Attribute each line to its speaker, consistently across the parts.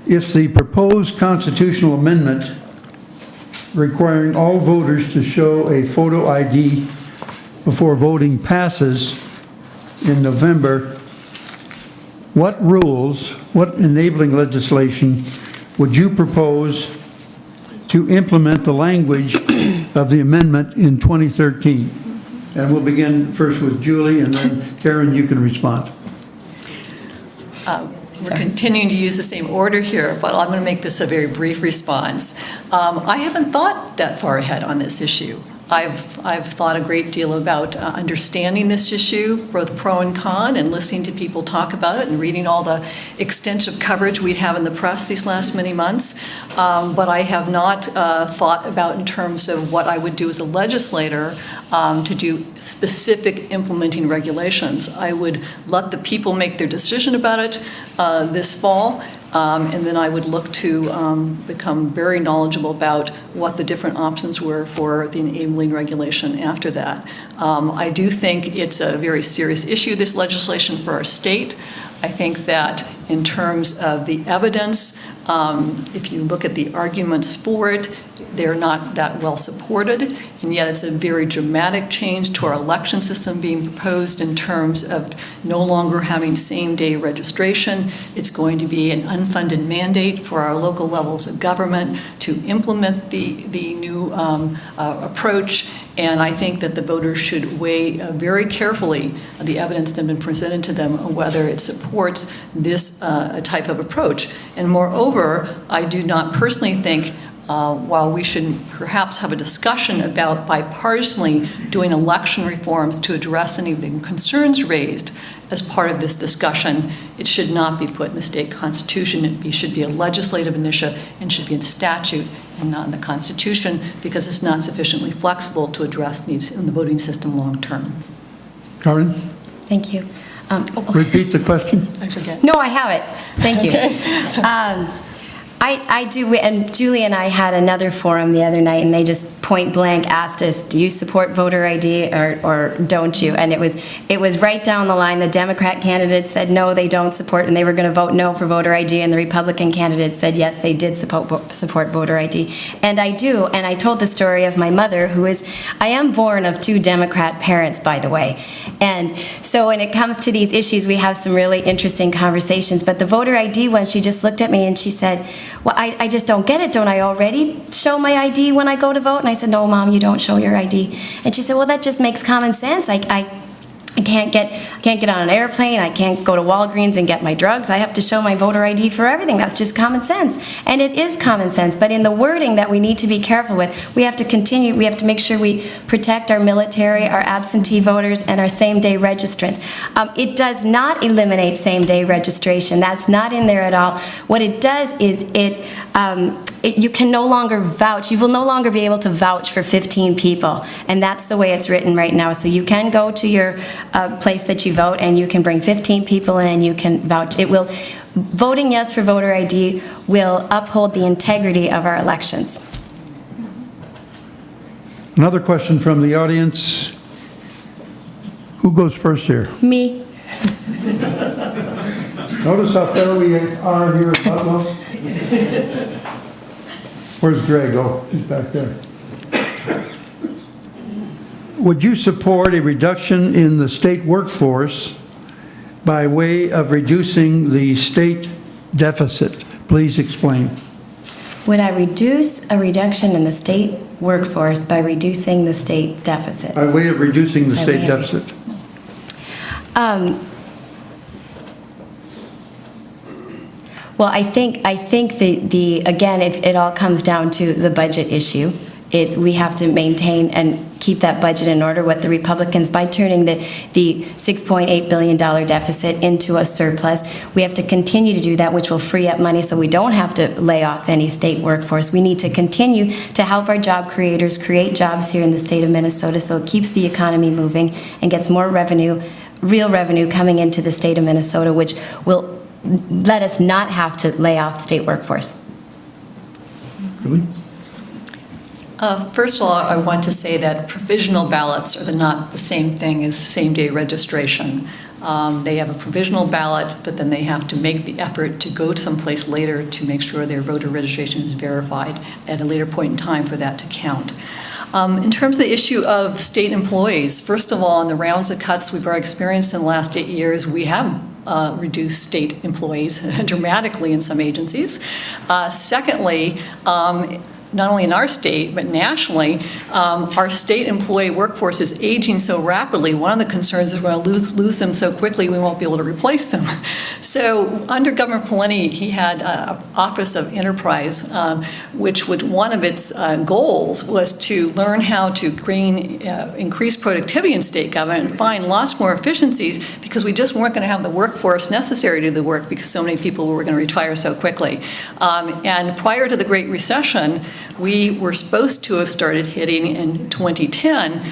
Speaker 1: if the proposed constitutional amendment requiring all voters to show a photo ID before voting passes in November, what rules, what enabling legislation would you propose to implement the language of the amendment in 2013? And we'll begin first with Julie, and then Karen, you can respond.
Speaker 2: We're continuing to use the same order here, but I'm going to make this a very brief response. I haven't thought that far ahead on this issue. I've thought a great deal about understanding this issue, both pro and con, and listening to people talk about it and reading all the extensive coverage we have in the press these last many months. But I have not thought about in terms of what I would do as a legislator to do specific implementing regulations. I would let the people make their decision about it this fall. And then I would look to become very knowledgeable about what the different options were for the enabling regulation after that. I do think it's a very serious issue, this legislation, for our state. I think that in terms of the evidence, if you look at the arguments for it, they're not that well supported, and yet it's a very dramatic change to our election system being proposed in terms of no longer having same-day registration. It's going to be an unfunded mandate for our local levels of government to implement the new approach, and I think that the voters should weigh very carefully the evidence that's been presented to them, whether it supports this type of approach. And moreover, I do not personally think while we should perhaps have a discussion about bipartisanly doing election reforms to address any of the concerns raised as part of this discussion, it should not be put in the state constitution. It should be a legislative initiative and should be in statute and not in the Constitution, because it's not sufficiently flexible to address needs in the voting system long term.
Speaker 1: Karen?
Speaker 3: Thank you.
Speaker 1: Repeat the question.
Speaker 2: I forget.
Speaker 3: No, I have it. Thank you.
Speaker 2: Okay.
Speaker 3: I do, and Julie and I had another forum the other night, and they just point blank asked us, do you support voter ID or don't you? And it was right down the line. The Democrat candidate said no, they don't support, and they were going to vote no for voter ID, and the Republican candidate said yes, they did support voter ID. And I do, and I told the story of my mother, I am born of 2 Democrat parents, by the way. And so when it comes to these issues, we have some really interesting conversations. But the voter ID one, she just looked at me and she said, well, I just don't get it. Don't I already show my ID when I go to vote? And I said, no, Mom, you don't show your ID. And she said, well, that just makes common sense. I can't get on an airplane. I can't go to Walgreens and get my drugs. I have to show my voter ID for everything. That's just common sense. And it is common sense. But in the wording that we need to be careful with, we have to make sure we protect our military, our absentee voters, and our same-day registrants. It does not eliminate same-day registration. That's not in there at all. What it does is you can no longer vouch. You will no longer be able to vouch for 15 people. And that's the way it's written right now. So you can go to your place that you vote, and you can bring 15 people in, and you can vouch. Voting yes for voter ID will uphold the integrity of our elections.
Speaker 1: Another question from the audience. Who goes first here?
Speaker 3: Me.
Speaker 1: Notice how far we are here at Boutwell. Where's Greg? Oh, he's back there. Would you support a reduction in the state workforce by way of reducing the state deficit? Please explain.
Speaker 3: Would I reduce a reduction in the state workforce by reducing the state deficit?
Speaker 1: By way of reducing the state deficit.
Speaker 3: Well, I think again, it all comes down to the budget issue. We have to maintain and keep that budget in order. What the Republicans, by turning the $6.8 billion deficit into a surplus, we have to continue to do that, which will free up money so we don't have to lay off any state workforce. We need to continue to help our job creators create jobs here in the state of Minnesota so it keeps the economy moving and gets more revenue, real revenue coming into the state of Minnesota, which will let us not have to lay off state workforce.
Speaker 1: Really?
Speaker 2: First of all, I want to say that provisional ballots are not the same thing as same-day registration. They have a provisional ballot, but then they have to make the effort to go someplace later to make sure their voter registration is verified at a later point in time for that to count. In terms of the issue of state employees, first of all, in the rounds of cuts we've already experienced in the last 8 years, we have reduced state employees dramatically in some agencies. Secondly, not only in our state, but nationally, our state employee workforce is aging so rapidly. One of the concerns is we're going to lose them so quickly we won't be able to replace them. So under Governor Poleni, he had an Office of Enterprise, which one of its goals was to learn how to increase productivity in state government and find lots more efficiencies, because we just weren't going to have the workforce necessary to do the work because so many people were going to retire so quickly. And prior to the Great Recession, we were supposed to have started hitting in 2010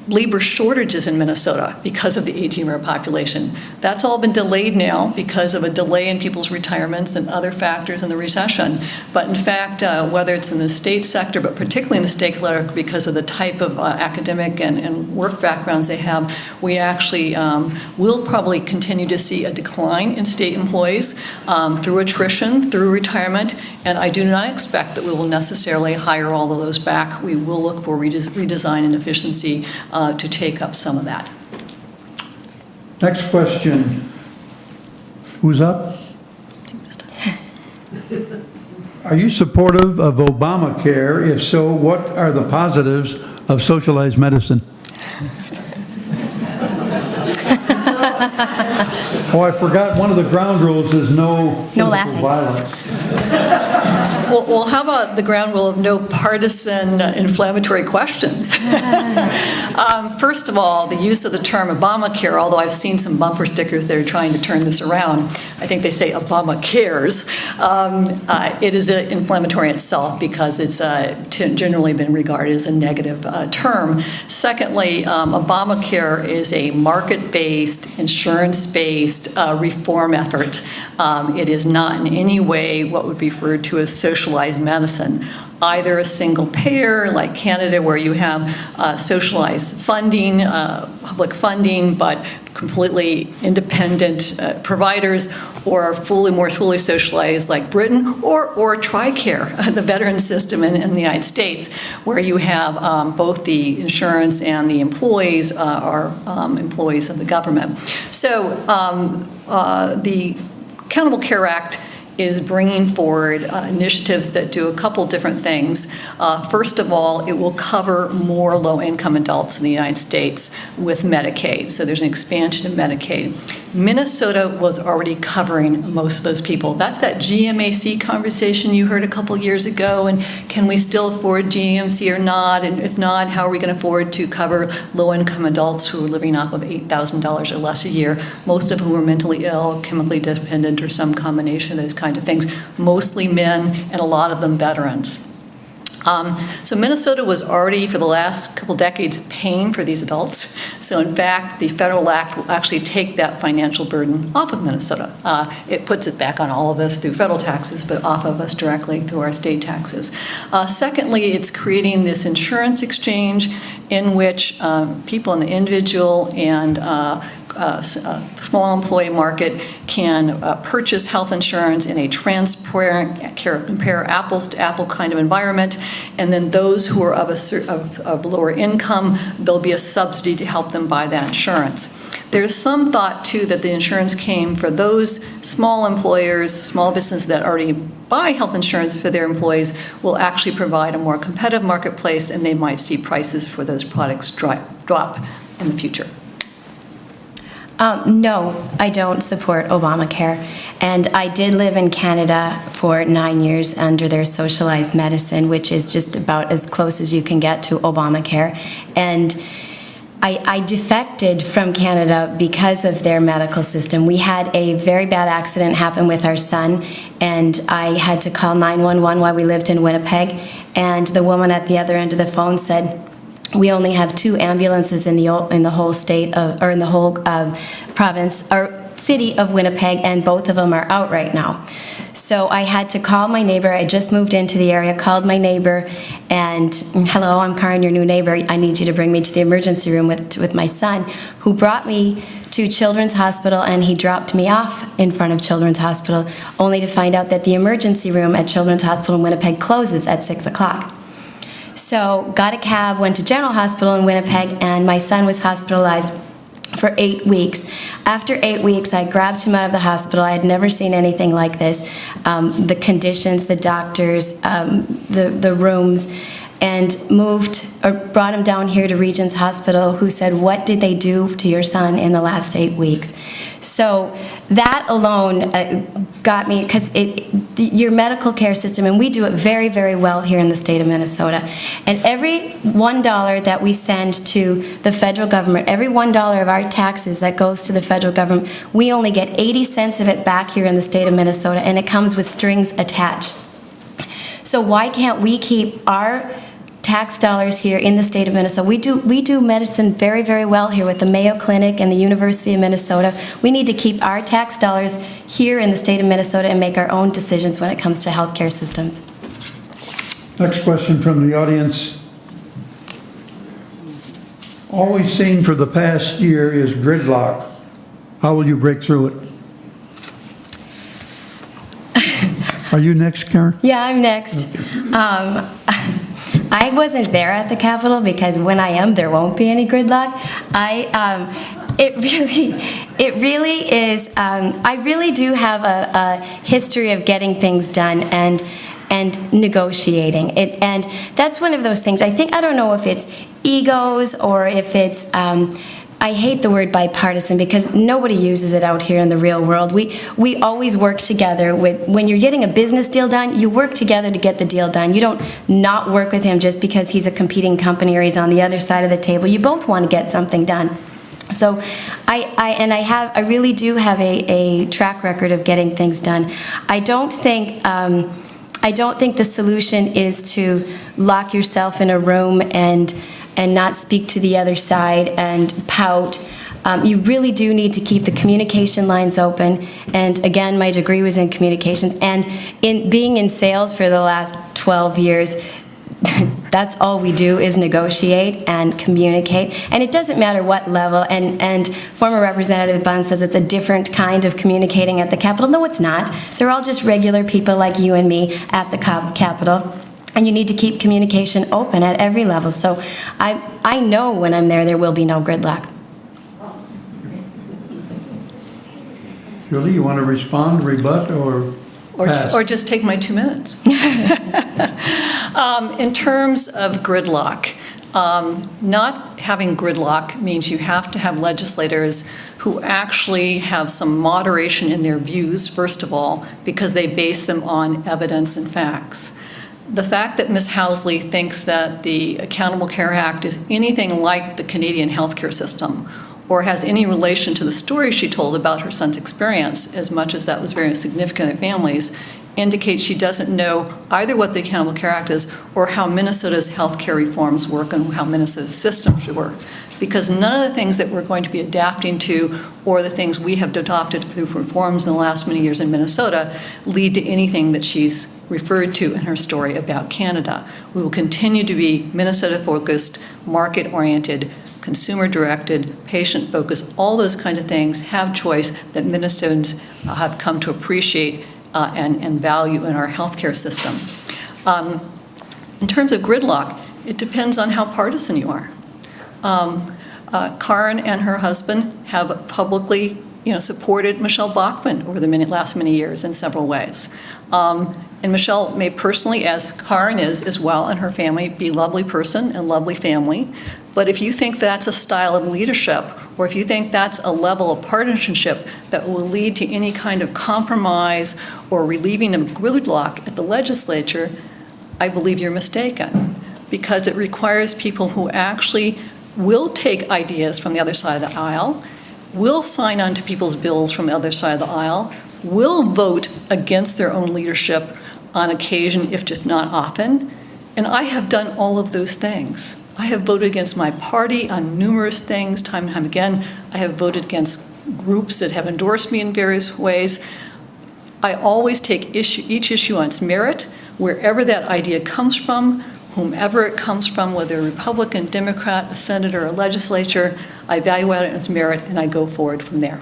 Speaker 2: labor shortages in Minnesota because of the aging of our population. That's all been delayed now because of a delay in people's retirements and other factors in the recession. But in fact, whether it's in the state sector, but particularly in the state sector because of the type of academic and work backgrounds they have, we actually will probably continue to see a decline in state employees through attrition, through retirement, and I do not expect that we will necessarily hire all of those back. We will look for redesign and efficiency to take up some of that.
Speaker 1: Next question. Who's up? Are you supportive of Obamacare? If so, what are the positives of socialized medicine? Oh, I forgot one of the ground rules is no physical violence.
Speaker 2: Well, how about the ground rule of no partisan inflammatory questions? First of all, the use of the term Obamacare, although I've seen some bumper stickers that are trying to turn this around, I think they say Obama cares. It is inflammatory in itself because it's generally been regarded as a negative term. Secondly, Obamacare is a market-based, insurance-based reform effort. It is not in any way what would be referred to as socialized medicine. Either a single payer, like Canada, where you have socialized funding, public funding, but completely independent providers, or more fully socialized like Britain, or TRICARE, the veteran system in the United States, where you have both the insurance and the employees are employees of the government. So the Accountable Care Act is bringing forward initiatives that do a couple different things. First of all, it will cover more low-income adults in the United States with Medicaid. So there's an expansion of Medicaid. Minnesota was already covering most of those people. That's that GMAC conversation you heard a couple years ago, and can we still afford GMC or not? And if not, how are we going to afford to cover low-income adults who are living off of $8,000 or less a year, most of whom are mentally ill, chemically dependent, or some combination of those kind of things, mostly men, and a lot of them veterans. So Minnesota was already, for the last couple decades, paying for these adults. So in fact, the federal act will actually take that financial burden off of Minnesota. It puts it back on all of us through federal taxes, but off of us directly through our state taxes. Secondly, it's creating this insurance exchange in which people in the individual and small employee market can purchase health insurance in a transparent, compare apples to apple kind of environment, and then those who are of lower income, there'll be a subsidy to help them buy that insurance. There's some thought, too, that the insurance came for those small employers, small businesses that already buy health insurance for their employees will actually provide a more competitive marketplace, and they might see prices for those products drop in the future.
Speaker 3: No, I don't support Obamacare. And I did live in Canada for 9 years under their socialized medicine, which is just about as close as you can get to Obamacare. And I defected from Canada because of their medical system. We had a very bad accident happen with our son, and I had to call 911 while we lived in Winnipeg. And the woman at the other end of the phone said, we only have 2 ambulances in the whole state of, or in the whole province or city of Winnipeg, and both of them are out right now. So I had to call my neighbor. I just moved into the area, called my neighbor, and hello, I'm Karen, your new neighbor. I need you to bring me to the emergency room with my son, who brought me to Children's Hospital, and he dropped me off in front of Children's Hospital, only to find out that the emergency room at Children's Hospital in Winnipeg closes at 6 o'clock. So got a cab, went to General Hospital in Winnipeg, and my son was hospitalized for 8 weeks. After 8 weeks, I grabbed him out of the hospital. I had never seen anything like this. The conditions, the doctors, the rooms, and brought him down here to Regent's Hospital, who said, "What did they do to your son in the last 8 weeks?" So that alone got me, because your medical care system, and we do it very, very well here in the state of Minnesota, and every $1 that we send to the federal government, every $1 of our taxes that goes to the federal government, we only get 80 cents of it back here in the state of Minnesota, and it comes with strings attached. So why can't we keep our tax dollars here in the state of Minnesota? We do medicine very, very well here with the Mayo Clinic and the University of Minnesota. We need to keep our tax dollars here in the state of Minnesota and make our own decisions when it comes to healthcare systems.
Speaker 1: Next question from the audience. All we've seen for the past year is gridlock. How will you break through it? Are you next, Karen?
Speaker 3: Yeah, I'm next. I wasn't there at the Capitol, because when I am, there won't be any gridlock. It really is. I really do have a history of getting things done and negotiating. And that's one of those things. I don't know if it's egos or if it's. I hate the word bipartisan, because nobody uses it out here in the real world. We always work together. When you're getting a business deal done, you work together to get the deal done. You don't not work with him just because he's a competing company or he's on the other side of the table. You both want to get something done. So I really do have a track record of getting things done. I don't think the solution is to lock yourself in a room and not speak to the other side and pout. You really do need to keep the communication lines open. And again, my degree was in communications. And in being in sales for the last 12 years, that's all we do is negotiate and communicate. And it doesn't matter what level. And former Representative Bunn says it's a different kind of communicating at the Capitol. No, it's not. They're all just regular people like you and me at the Capitol. And you need to keep communication open at every level. So I know when I'm there will be no gridlock.
Speaker 1: Julie, you want to respond, rebut, or pass?
Speaker 2: Or just take my 2 minutes. In terms of gridlock, not having gridlock means you have to have legislators who actually have some moderation in their views, first of all, because they base them on evidence and facts. The fact that Ms. Housley thinks that the Accountable Care Act is anything like the Canadian healthcare system, or has any relation to the story she told about her son's experience, as much as that was very significant in families, indicates she doesn't know either what the Accountable Care Act is or how Minnesota's healthcare reforms work and how Minnesota's system should work. Because none of the things that we're going to be adapting to, or the things we have adopted through reforms in the last many years in Minnesota, lead to anything that she's referred to in her story about Canada. We will continue to be Minnesota-focused, market-oriented, consumer-directed, patient-focused, all those kinds of things have choice that Minnesotans have come to appreciate and value in our healthcare system. In terms of gridlock, it depends on how partisan you are. Karen and her husband have publicly, supported Michelle Bachmann over the last many years in several ways. And Michelle may personally, as Karen is as well, and her family, be a lovely person and lovely family. But if you think that's a style of leadership, or if you think that's a level of partisanship that will lead to any kind of compromise or relieving of gridlock at the legislature, I believe you're mistaken, because it requires people who actually will take ideas from the other side of the aisle, will sign on to people's bills from the other side of the aisle, will vote against their own leadership on occasion, if just not often. And I have done all of those things. I have voted against my party on numerous things, time and time again. I have voted against groups that have endorsed me in various ways. I always take each issue on its merit, wherever that idea comes from, whomever it comes from, whether a Republican, Democrat, a senator, or legislature. I evaluate it on its merit, and I go forward from there.